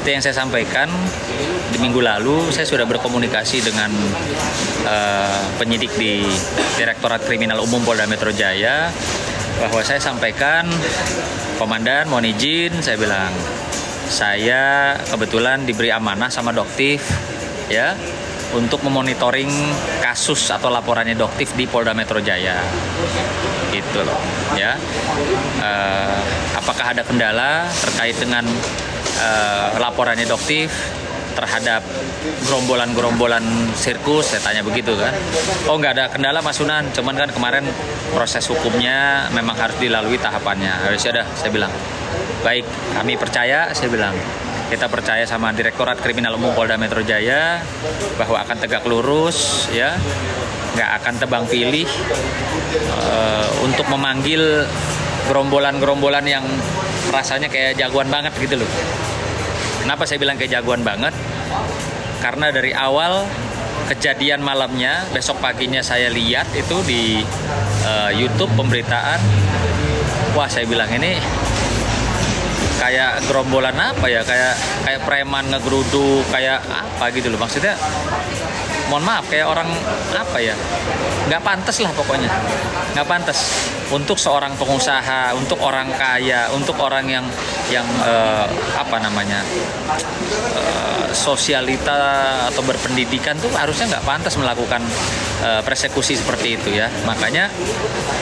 seperti yang saya sampaikan di minggu lalu, saya sudah berkomunikasi dengan penyidik di Direktorat Kriminal Umum Polda Metro Jaya, bahwa saya sampaikan, Komandan mohon izin, saya bilang, saya kebetulan diberi amanah sama Doktif ya untuk memonitoring kasus atau laporannya Doktif di Polda Metro Jaya, gitu loh ya. Apakah ada kendala terkait dengan laporannya Doktif terhadap gerombolan sirkus? Saya tanya begitu kan. Oh, nggak ada kendala Mas Sunan, cuman kan kemarin proses hukumnya memang harus dilalui tahapannya. Harus ada, saya bilang. Baik, kami percaya, saya bilang. Kita percaya sama Direktorat Kriminal Umum Polda Metro Jaya bahwa akan tegak lurus ya, nggak akan tebang pilih untuk memanggil gerombolan yang rasanya kayak jagoan banget gitu loh. Kenapa saya bilang kayak jagoan banget? Karena dari awal kejadian malamnya, besok paginya saya lihat itu di YouTube pemberitaan. Wah, saya bilang ini kayak gerombolan apa ya, kayak preman ngegeruduk, kayak apa gitu loh. Maksudnya mohon maaf, kayak orang apa ya, nggak pantas lah pokoknya, nggak pantas untuk seorang pengusaha, untuk orang kaya, untuk orang yang sosialita atau berpendidikan tuh harusnya nggak pantas melakukan persekusi seperti itu ya. Makanya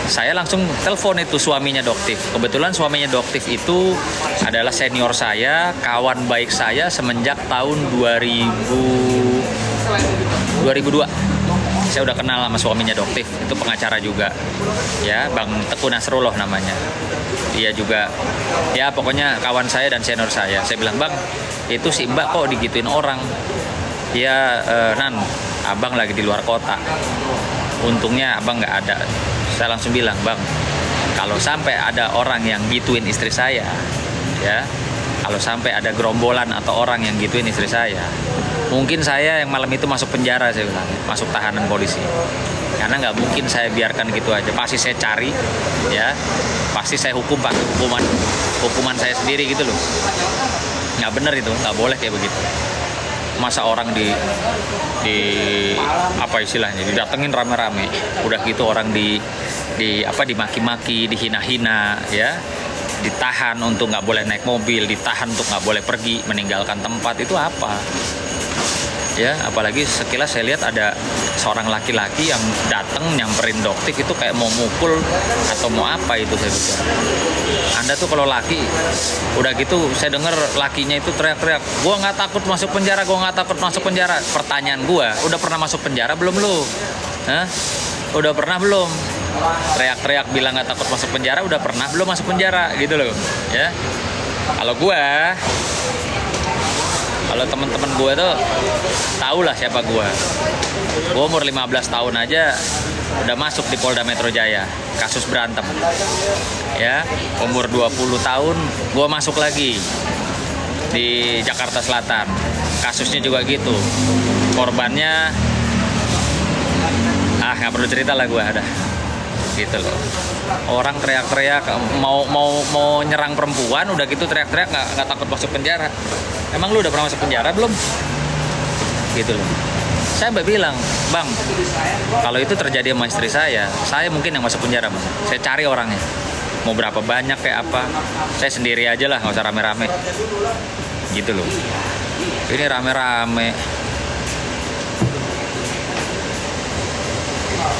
saya langsung telepon itu suaminya Doktif. Kebetulan suaminya Doktif itu adalah senior saya, kawan baik saya semenjak tahun 2002. Saya udah kenal sama suaminya Doktif, itu pengacara juga ya, Bang Teguh Nasrullah namanya. Dia juga ya pokoknya kawan saya dan senior saya. Saya bilang, Bang, itu si Mbak kok digituin orang ya. Nan, abang lagi di luar kota, untungnya abang nggak ada. Saya langsung bilang, Bang, kalau sampai ada orang yang gituin istri saya ya, kalau sampai ada gerombolan atau orang yang gituin istri saya, mungkin saya yang malam itu masuk penjara, saya bilang, masuk tahanan polisi. Karena nggak mungkin saya biarkan gitu aja. Pasti saya cari, ya, pasti saya hukum pakai hukuman saya sendiri gitu loh. Nggak bener itu, nggak boleh kayak begitu. Masa orang di apa istilahnya, didatengin rame-rame, udah gitu orang dimaki-maki, dihina-hina, ya, ditahan untuk nggak boleh naik mobil, ditahan untuk nggak boleh pergi, meninggalkan tempat, itu apa? Ya, apalagi sekilas saya lihat ada seorang laki-laki yang datang nyamperin Doktif itu kayak mau mukul atau mau apa itu, saya pikir. Anda tuh kalau laki, udah gitu saya dengar lakinya itu teriak-teriak, gua nggak takut masuk penjara, gua nggak takut masuk penjara. Pertanyaan gua, udah pernah masuk penjara belum lu? Hah? Udah pernah belum? Teriak-teriak bilang nggak takut masuk penjara, udah pernah belum masuk penjara gitu loh, ya. Kalau teman-teman gue tuh tau lah siapa gue. Gue umur 15 tahun aja udah masuk di Polda Metro Jaya, kasus berantem. Ya, umur 20 tahun gue masuk lagi di Jakarta Selatan. Kasusnya juga gitu. Korbannya nggak perlu cerita lah gue ada. Gitu loh. Orang teriak-teriak mau nyerang perempuan, udah gitu teriak-teriak nggak takut masuk penjara. Emang lu udah pernah masuk penjara belum? Gitu loh. Saya bilang, Bang, kalau itu terjadi sama istri saya mungkin yang masuk penjara, Bang. Saya cari orangnya. Mau berapa banyak kayak apa? Saya sendiri aja lah, nggak usah rame-rame. Gitu loh. Ini rame-rame.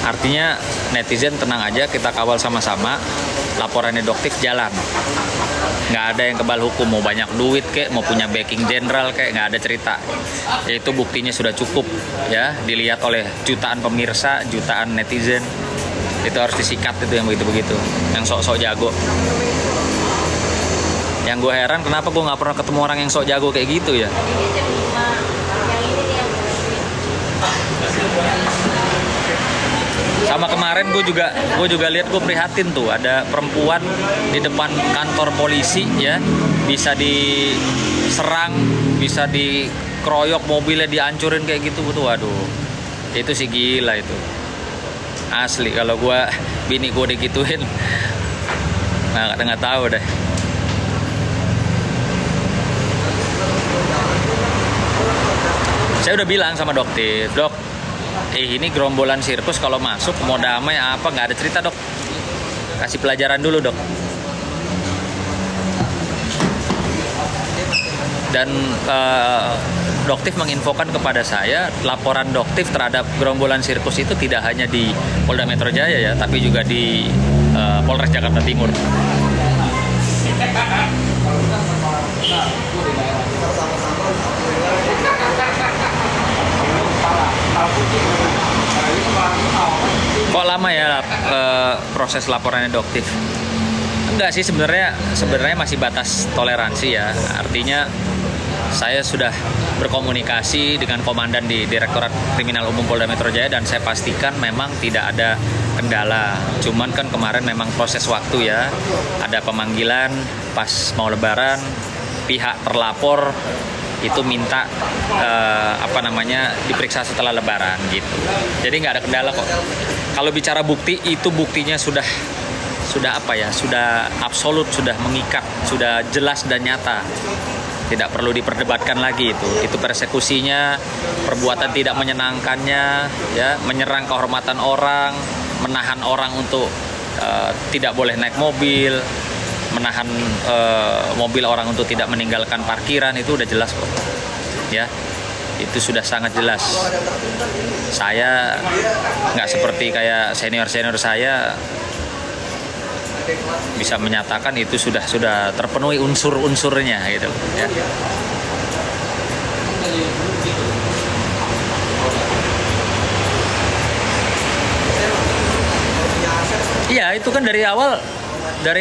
Artinya netizen tenang aja, kita kawal sama-sama. Laporannya Doktif jalan, nggak ada yang kebal hukum, mau banyak duit kek, mau punya backing general kek, nggak ada cerita. Itu buktinya sudah cukup ya, dilihat oleh jutaan pemirsa, jutaan netizen. Itu harus disikat itu yang begitu-begitu, yang sok-sok jago. Yang gue heran kenapa gue nggak pernah ketemu orang yang sok jago kayak gitu ya. Sama kemarin gue juga lihat, gue prihatin tuh, ada perempuan di depan kantor polisi ya, bisa diserang, bisa dikeroyok, mobilnya dihancurin kayak gitu tuh. Waduh, itu sih gila itu. Asli, kalau bini gue digituin, nggak tahu deh. Saya udah bilang sama dokter, dok, ini gerombolan sirkus kalau masuk mau damai apa nggak ada cerita dok, kasih pelajaran dulu dok. Dan Doktif menginfokan kepada saya laporan Doktif terhadap gerombolan sirkus itu tidak hanya di Polda Metro Jaya ya, tapi juga di Polres Jakarta Timur. Kok lama ya proses laporannya Doktif? Enggak sih, sebenarnya masih batas toleransi ya. Artinya saya sudah berkomunikasi dengan komandan di Direktorat Kriminal Umum Polda Metro Jaya dan saya pastikan memang tidak ada kendala. Cuman kan kemarin memang proses waktu ya. Ada pemanggilan pas mau lebaran, pihak terlapor itu minta diperiksa setelah lebaran gitu. Jadi nggak ada kendala kok. Kalau bicara bukti, itu buktinya sudah absolut, sudah mengikat, sudah jelas dan nyata. Tidak perlu diperdebatkan lagi itu persekusinya, perbuatan tidak menyenangkannya ya, menyerang kehormatan orang, menahan orang untuk tidak boleh naik mobil, menahan mobil orang untuk tidak meninggalkan parkiran, itu udah jelas kok ya, itu sudah sangat jelas. Saya nggak seperti kayak senior saya bisa menyatakan itu sudah terpenuhi unsur-unsurnya gitu ya. Iya, itu kan dari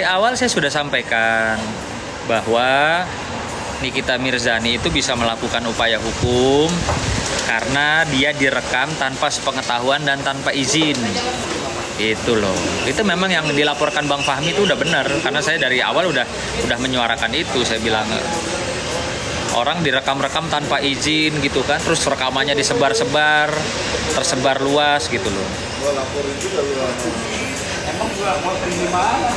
awal saya sudah sampaikan bahwa Nikita Mirzani itu bisa melakukan upaya hukum karena dia direkam tanpa sepengetahuan dan tanpa izin. Itu loh, itu memang yang dilaporkan Bang Fahmi itu udah benar, karena saya dari awal udah menyuarakan itu. Saya bilang orang direkam-rekam tanpa izin gitu kan, terus rekamannya tersebar luas gitu loh. Gua laporin juga lu. Emang gua mau gimana?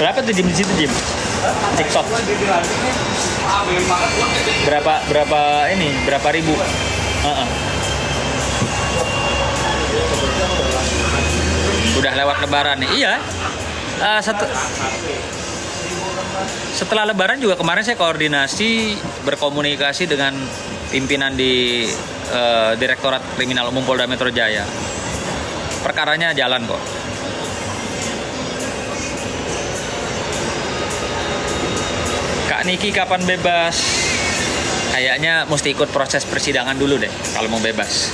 Berapa tuh Jim di situ Jim? TikTok. Berapa ribu? Udah lewat lebaran nih. Iya. Setelah lebaran juga kemarin saya koordinasi berkomunikasi dengan pimpinan di Direktorat Kriminal Umum Polda Metro Jaya. Perkaranya jalan kok. Kak Niki kapan bebas? Kayaknya mesti ikut proses persidangan dulu deh kalau mau bebas.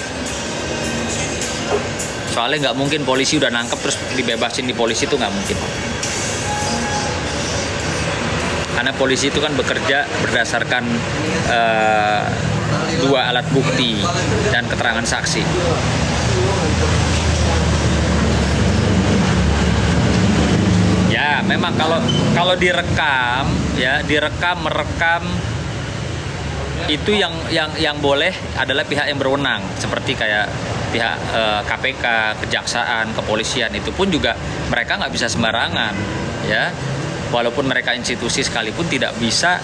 Soalnya nggak mungkin polisi udah nangkep terus dibebasin di polisi, itu nggak mungkin. Karena polisi itu kan bekerja berdasarkan 2 alat bukti dan keterangan saksi. Ya, memang kalau merekam itu yang boleh adalah pihak yang berwenang, seperti kayak pihak KPK, kejaksaan, kepolisian. Itu pun juga mereka nggak bisa sembarangan ya. Walaupun mereka institusi sekalipun tidak bisa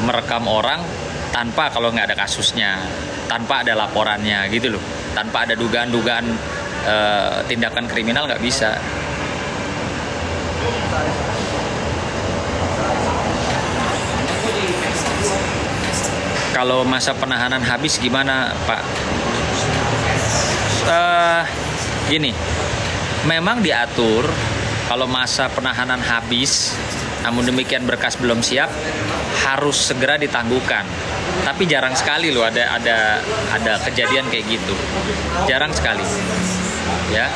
merekam orang tanpa, kalau nggak ada kasusnya, tanpa ada laporannya gitu loh, tanpa ada dugaan-dugaan tindakan kriminal, nggak bisa. Kalau masa penahanan habis gimana Pak? Gini, memang diatur kalau masa penahanan habis, namun demikian berkas belum siap, harus segera ditangguhkan. Tapi jarang sekali loh ada kejadian kayak gitu. Jarang sekali. Ya.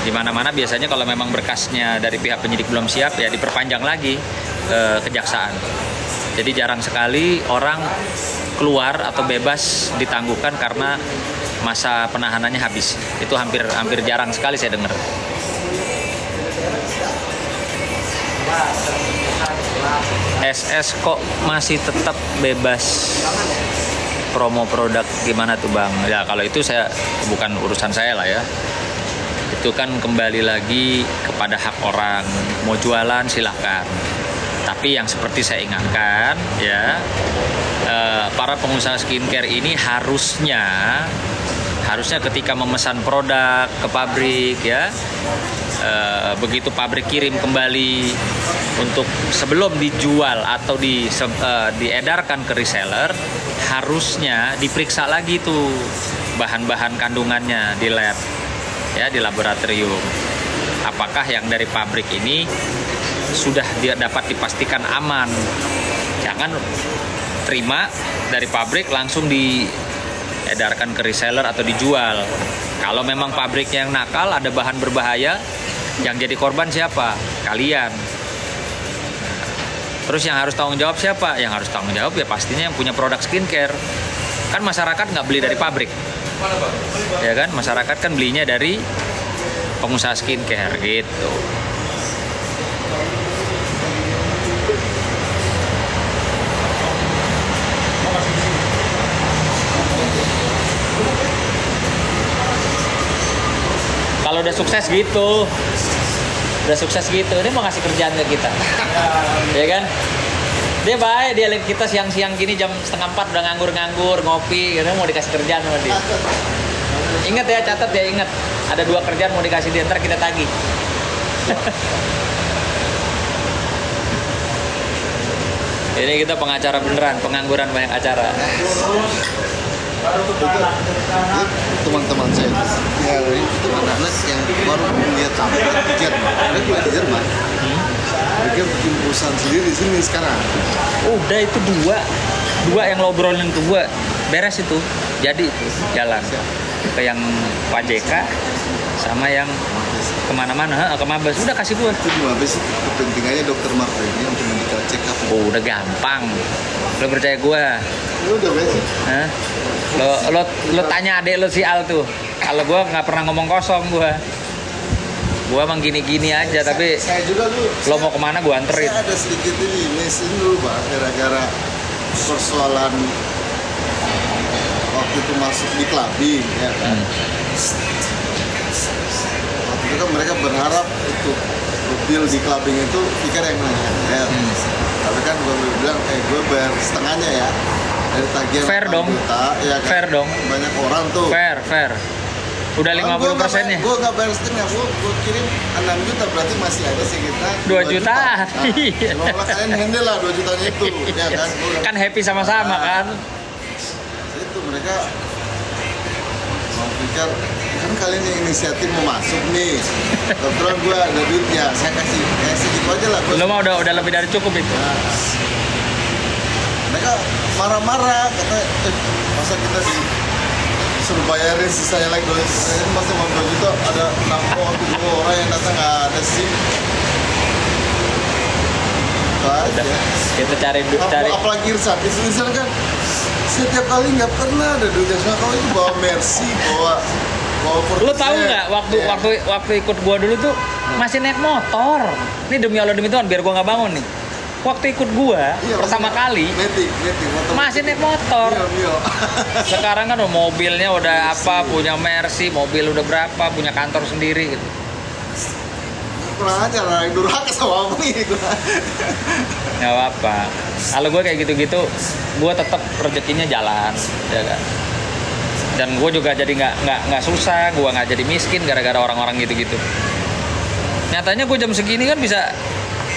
Di mana-mana biasanya kalau memang berkasnya dari pihak penyidik belum siap, ya diperpanjang lagi kejaksaan. Jadi jarang sekali orang keluar atau bebas ditangguhkan karena masa penahanannya habis. Itu hampir jarang sekali saya dengar. SS kok masih tetap bebas? promo produk gimana tuh Bang? Ya kalau itu saya bukan urusan saya lah ya. Itu kan kembali lagi kepada hak orang. Mau jualan silahkan. Tapi yang seperti saya ingatkan ya, para pengusaha skincare ini harusnya ketika memesan produk ke pabrik ya, begitu pabrik kirim kembali untuk sebelum dijual atau diedarkan ke reseller, harusnya diperiksa lagi tuh bahan-bahan kandungannya di lab ya, di laboratorium. Apakah yang dari pabrik ini sudah dapat dipastikan aman. Jangan terima dari pabrik langsung diedarkan ke reseller atau dijual. Kalau memang pabriknya yang nakal, ada bahan berbahaya, yang jadi korban siapa? Kalian. Terus yang harus tanggung jawab siapa? Yang harus tanggung jawab ya pastinya yang punya produk skincare. Kan masyarakat nggak beli dari pabrik. Ya kan? Masyarakat kan belinya dari pengusaha skincare gitu. Kalau udah sukses gitu, dia mau ngasih kerjaan ke kita, ya kan? Dia baik, dia lihat kita siang-siang gini jam 3:30 udah nganggur ngopi, gitu, mau dikasih kerjaan sama dia. Ingat ya, catat ya, ingat. Ada 2 kerjaan mau dikasih dia, ntar kita tagih. Ini kita pengacara beneran, pengangguran banyak acara. Teman-teman saya itu anak-anak yang baru melihat Jerman, mereka di Jerman, mereka bikin perusahaan sendiri di sini sekarang. Udah itu dua yang lo obrolin ke gua, beres itu, jadi itu jalan ke yang Pak JK sama yang kemana-mana, ke Mabes, udah kasih gua. Itu di Mabes kepentingannya dokter Marta ini untuk medical check up. Oh, udah gampang, lo percaya gua. Udah basic. Lo tanya adek lo si Al tuh. Kalau gue nggak pernah ngomong kosong gue emang gini-gini aja. Tapi saya juga dulu. Lo mau kemana gue anterin. Saya ada sedikit ini mesin dulu Pak, gara-gara persoalan waktu itu masuk di clubbing ya kan. Waktu itu kan mereka berharap untuk mobil di clubbing itu pikir yang nanya. Tapi kan gue bilang, gue bayar setengahnya ya. Dari tagihan Fair dong. Juta, ya kan? Fair dong. Banyak orang tuh. Fair. Udah 50%-nya. Gue gak bayar setengah, gue kirim 6 juta, berarti masih ada sekitar 2 juta. Iya. Nah, kalian handle lah 2 jutanya itu, ya kan? Kan happy sama-sama kan. Itu mereka mau pikir, kan kalian yang inisiatif mau masuk nih. Kebetulan gue ada duit ya, saya kasih gitu aja lah. Lo mah udah lebih dari cukup itu. Nah, mereka marah-marah, kata masa kita disuruh bayarin sisanya lagi 2 juta, ini masa mau 2 juta ada 6 orang yang datang nggak ada SIM. Udah, kita cari. Apalagi Irsan kan setiap kali nggak pernah ada duitnya, soalnya kalau itu bawa Mercy, bawa Lo tahu nggak waktu ikut gua dulu tuh masih naik motor. Ini demi Allah demi Tuhan, biar gua nggak bangun nih. Waktu ikut gua pertama kali metik, masih naik motor. Iya. Sekarang kan mobilnya udah punya Mercy, mobil udah berapa, punya kantor sendiri gitu. Kurang aja lah, durhaka sama aku gitu. Nggak apa-apa. Kalau gue kayak gitu-gitu, gue tetap rezekinya jalan, ya kan. Dan gue juga jadi nggak susah, gue nggak jadi miskin gara-gara orang-orang gitu-gitu. Nyatanya gue jam segini kan bisa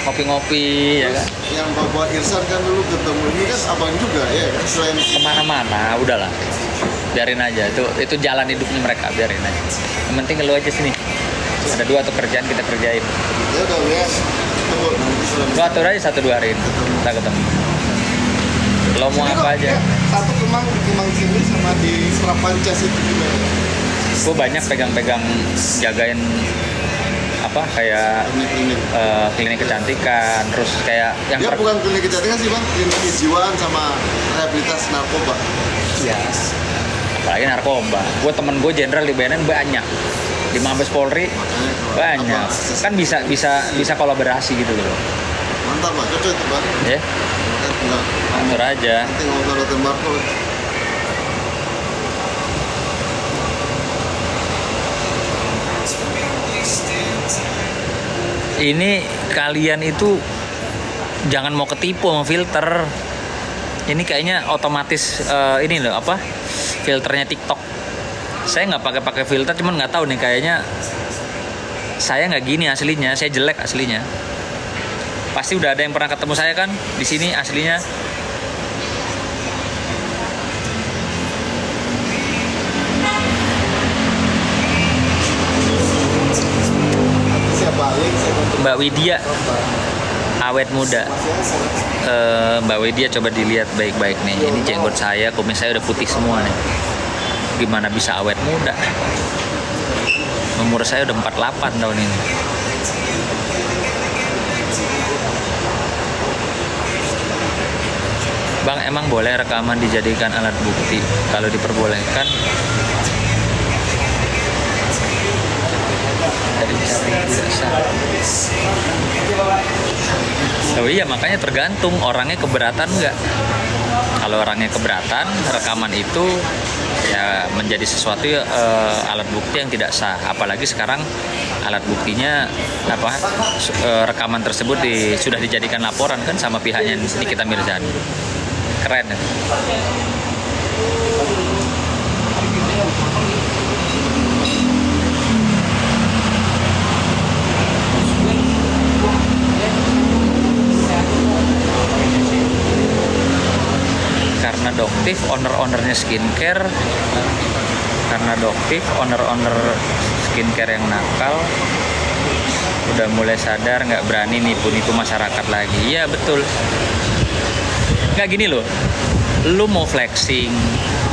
ngopi-ngopi, ya kan. Yang bawa Irsan kan dulu ketemu ini kan abang juga ya kan, selain Kemana-mana, udahlah. Biarin aja, itu jalan hidupnya mereka, biarin aja. Yang penting lu aja sini. Ada 2 tuh kerjaan kita kerjain. ya udah ya tunggu nanti Lu atur aja 1-2 hari ini kita ketemu. Lo mau apa aja? Satu kemang sini sama di Serapancas itu juga. Gue banyak pegang-pegang jagain kayak klinik kecantikan, terus kayak yang Ya bukan klinik kecantikan sih bang, klinik kejiwaan sama rehabilitas narkoba. Iya. Apalagi narkoba. Gue temen gue jenderal di BNN banyak. Di Mabes Polri banyak. Kan bisa kolaborasi gitu loh. Mantap pak, cocok itu bang. Ya. Atur aja. Nanti ngobrol tembakau. Ini kalian itu jangan mau ketipu sama filter. Ini kayaknya otomatis ini loh apa? Filternya TikTok. Saya nggak pakai filter, cuman nggak tahu nih kayaknya saya nggak gini aslinya, saya jelek aslinya. Pasti udah ada yang pernah ketemu saya kan di sini aslinya. Saya balik, saya kontrol. Mbak Widya, awet muda. Mbak Widya coba dilihat baik-baik nih. Ini jenggot saya, kumis saya udah putih semua nih. Gimana bisa awet muda? Umur saya udah 48 tahun ini. Bang, emang boleh rekaman dijadikan alat bukti? Kalau diperbolehkan, dari cara yang tidak sah. Oh iya, makanya tergantung orangnya keberatan nggak. Kalau orangnya keberatan, rekaman itu ya menjadi sesuatu alat bukti yang tidak sah. Apalagi sekarang alat buktinya apa? Rekaman tersebut sudah dijadikan laporan kan sama pihaknya Nikita Mirzani. Keren ya. Karena Doktif owner-ownernya skincare, karena Doktif owner skincare yang nakal, udah mulai sadar nggak berani nipu-nipu masyarakat lagi. Iya betul. Nggak gini loh, lu mau flexing,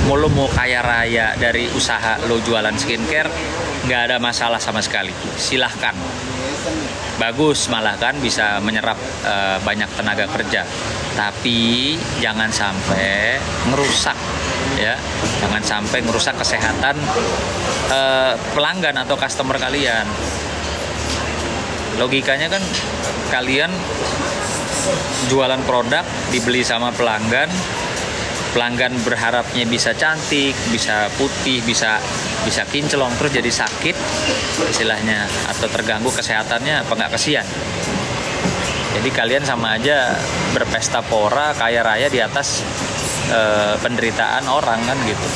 lu mau kaya raya dari usaha lu jualan skincare, nggak ada masalah sama sekali. Silahkan. Bagus malah kan bisa menyerap banyak tenaga kerja. Tapi jangan sampai ngerusak ya. Jangan sampai ngerusak kesehatan pelanggan atau customer kalian. Logikanya kan kalian jualan produk dibeli sama pelanggan berharapnya bisa cantik, bisa putih, bisa kinclong, terus jadi sakit istilahnya atau terganggu kesehatannya, apa nggak kesian? Jadi kalian sama aja berpesta pora kaya raya di atas penderitaan orang kan gitu.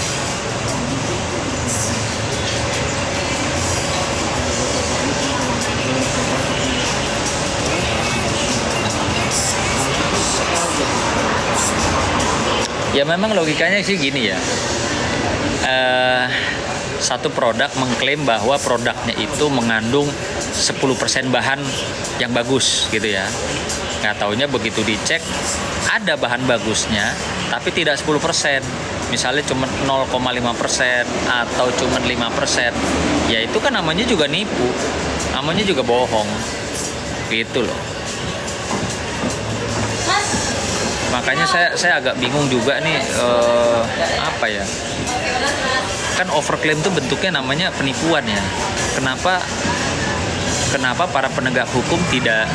Ya memang logikanya sih gini ya, satu produk mengklaim bahwa produknya itu mengandung 10% bahan yang bagus gitu ya. Nggak taunya begitu dicek ada bahan bagusnya tapi tidak 10%, misalnya cuma 0,5% atau cuma 5%, ya itu kan namanya juga nipu, namanya juga bohong gitu loh. Makanya saya agak bingung juga nih apa ya, kan overclaim itu bentuknya namanya penipuan ya. Kenapa para penegak hukum tidak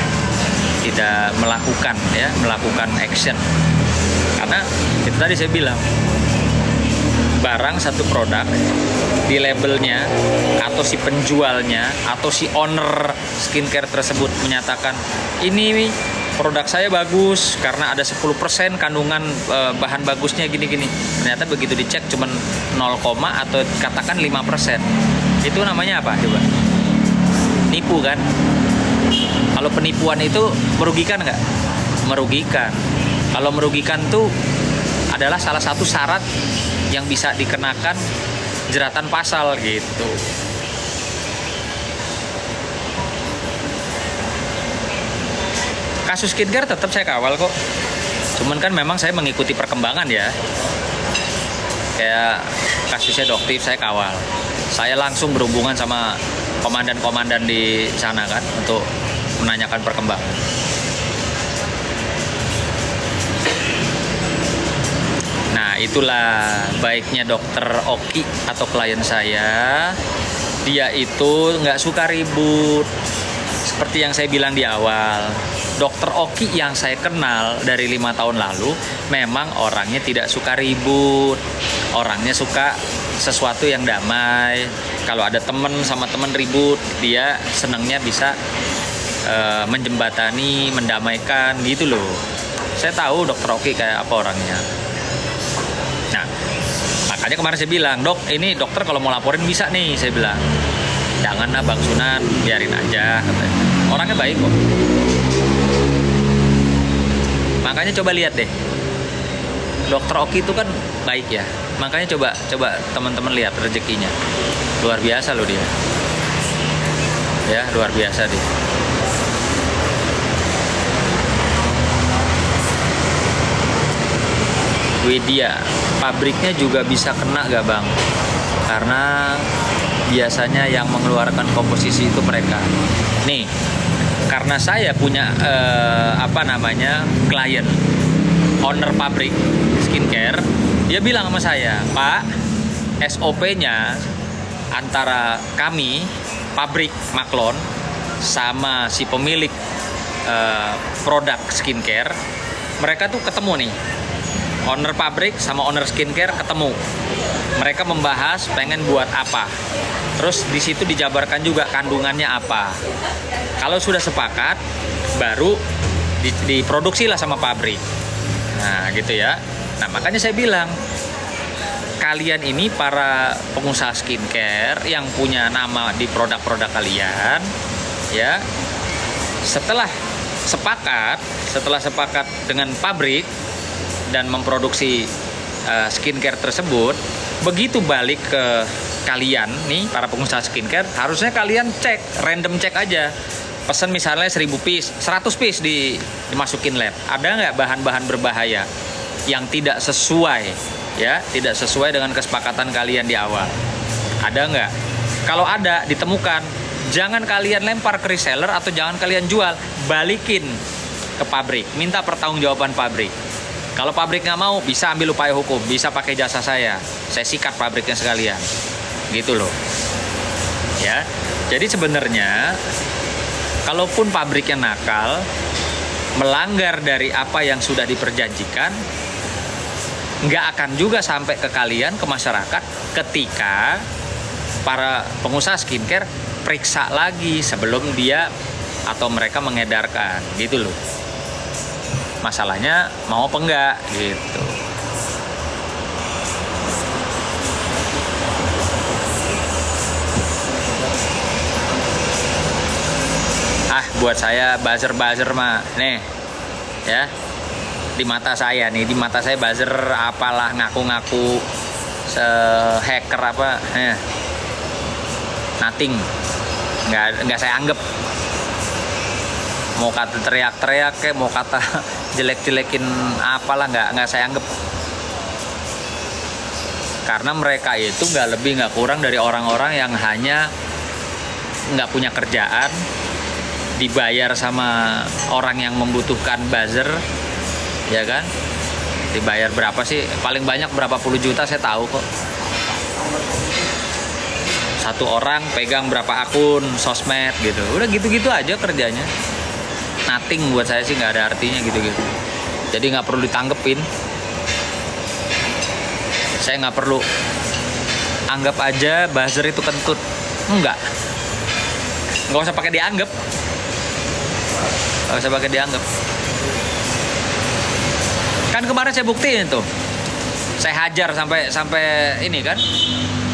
melakukan action? Karena itu tadi saya bilang, barang satu produk di labelnya atau si penjualnya atau si owner skincare tersebut menyatakan ini produk saya bagus karena ada 10% kandungan bahan bagusnya gini-gini. Ternyata begitu dicek cuma 0, atau katakan 5%. Itu namanya apa coba? Nipu kan? Kalau penipuan itu merugikan nggak? Merugikan. Kalau merugikan tuh adalah salah satu syarat yang bisa dikenakan jeratan pasal gitu. Kasus skincare tetap saya kawal kok. Cuman kan memang saya mengikuti perkembangan ya. Kayak kasusnya Doktif saya kawal. Saya langsung berhubungan sama komandan-komandan di sana kan untuk menanyakan perkembangan. Nah, itulah baiknya Dokter Oki atau klien saya. Dia itu nggak suka ribut. Seperti yang saya bilang di awal, Dokter Oki yang saya kenal dari 5 tahun lalu memang orangnya tidak suka ribut, orangnya suka sesuatu yang damai. Kalau ada temen sama temen ribut, dia senangnya bisa menjembatani, mendamaikan gitu loh. Saya tahu Dokter Oki kayak apa orangnya. Nah, makanya kemarin saya bilang, dok, ini dokter kalau mau laporin bisa nih, saya bilang. Janganlah Bang Sunan, biarin aja, katanya. Orangnya baik kok. Makanya coba lihat deh, Dokter Oki itu kan baik ya. Makanya coba teman-teman lihat rezekinya, luar biasa loh dia. Ya, luar biasa deh. Widya, pabriknya juga bisa kena gak Bang? Karena biasanya yang mengeluarkan komposisi itu mereka. Nih, karena saya punya klien, owner pabrik skincare, dia bilang sama saya, Pak, SOP-nya antara kami, pabrik Maklon, sama si pemilik produk skincare, mereka tuh ketemu nih. Owner pabrik sama owner skincare ketemu. Mereka membahas pengen buat apa. Terus di situ dijabarkan juga kandungannya apa. Kalau sudah sepakat, baru diproduksi lah sama pabrik. Nah, gitu ya. Nah, makanya saya bilang, kalian ini para pengusaha skincare yang punya nama di produk-produk kalian, ya, setelah sepakat dengan pabrik dan memproduksi skincare tersebut, begitu balik ke kalian nih para pengusaha skincare, harusnya kalian cek, random cek aja, pesan misalnya 1000 piece, 100 piece dimasukin lab, ada nggak bahan-bahan berbahaya yang tidak sesuai, ya, tidak sesuai dengan kesepakatan kalian di awal, ada nggak? Kalau ada, ditemukan, jangan kalian lempar ke reseller atau jangan kalian jual, balikin ke pabrik, minta pertanggungjawaban pabrik. Kalau pabrik nggak mau, bisa ambil upaya hukum, bisa pakai jasa saya sikat pabriknya sekalian, gitu loh. Ya, jadi sebenarnya, kalaupun pabriknya nakal, melanggar dari apa yang sudah diperjanjikan, nggak akan juga sampai ke kalian, ke masyarakat, ketika para pengusaha skincare periksa lagi sebelum dia atau mereka mengedarkan, gitu loh. Masalahnya mau apa enggak gitu. Buat saya buzzer mah nih ya, di mata saya buzzer apalah, ngaku-ngaku hacker apa, nothing, nggak saya anggap. Mau kata teriak-teriak kayak mau kata jelek-jelekin apalah, nggak saya anggap. Karena mereka itu nggak lebih nggak kurang dari orang-orang yang hanya nggak punya kerjaan, dibayar sama orang yang membutuhkan buzzer, ya kan? Dibayar berapa sih? Paling banyak berapa puluh juta saya tahu kok. Satu orang pegang berapa akun sosmed gitu. Udah gitu-gitu aja kerjanya. Nothing buat saya sih, nggak ada artinya gitu-gitu. Jadi nggak perlu ditanggepin. Saya nggak perlu anggap aja buzzer itu kentut. Nggak usah pakai dianggap. Nggak usah pakai dianggap. Kan kemarin saya buktiin tuh. Saya hajar sampai ini kan,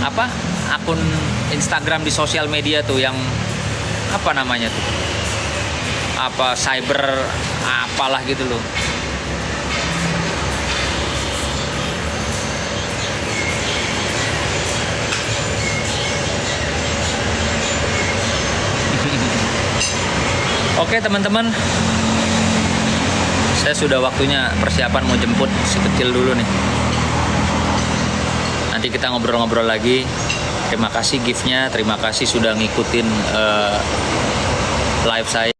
apa, akun Instagram di sosial media tuh yang apa namanya tuh, apa cyber apalah gitu loh. Oke teman-teman, saya sudah waktunya persiapan mau jemput si kecil dulu nih. Nanti kita ngobrol-ngobrol lagi. Terima kasih giftnya, terima kasih sudah ngikutin live saya.